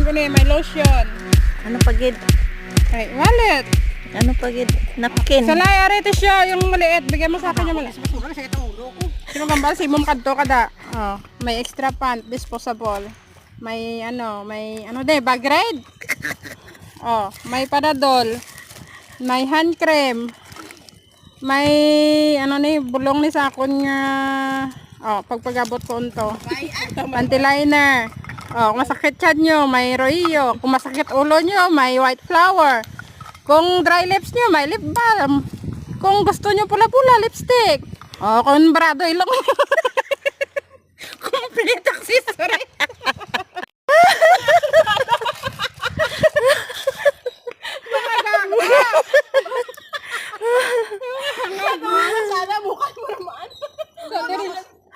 ko ni may lotion. Ano pagid? Ay, wallet. Ano pagid? Napkin. Salay, arete siya, yung maliit. Bigyan mo sa akin yung maliit. Sino gambal, si mom kadto kada. Oh, may extra pant, disposable. May bag ride. Oh, may padadol. May hand cream. May bulong ni sakon nga. Oh, pagpagabot ko unto. Panty liner. Oh, kung masakit tiyan nyo, may royo. Kung masakit ulo nyo, may white flower. Kung dry lips nyo, may lip balm. Kung gusto nyo pula-pula, lipstick. Oh, kung brado ilong nyo. Complete accessory. Sana bukas mo naman.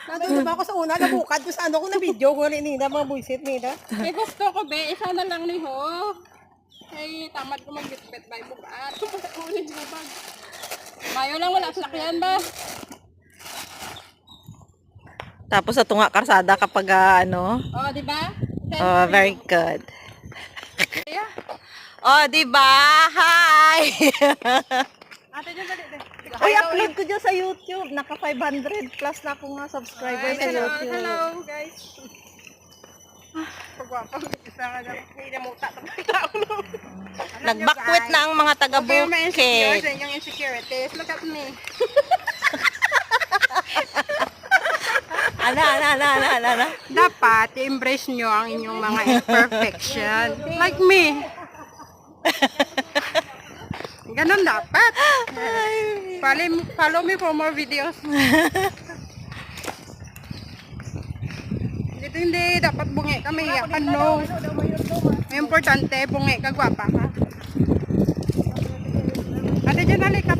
Nandun ba ako sa una, nabukad ko sa ano ko na video ko rin nila, mga buisit nila. Eh gusto ko be, isa na lang ni ho. Ay, tamad ko mag-bitbit by bukat. Ulit na bag. Mayo lang wala sakyan ba? Tapos sa tunga karsada kapag Oh, di ba? Oh, very good. Yeah. Oh, di ba? Hi. Ate, dyan dali. Uy, upload ko dyan sa YouTube. Naka 500 plus na akong subscribers sa YouTube. Hello, guys. Pagwapang isa ka lang. Hindi na muta ng tao. Nagbakwit na ang mga Okay, may insecurities taga-Bukid. and yung insecurities. Look at me. Ano? Dapat, i-embrace nyo ang inyong mga imperfection. Like me. Ganon dapat. Follow me for more videos. Dito hindi dapat bungi kami. Ano? Importante, bungi ka, gwapa ka. Ate, dyan, halik ka.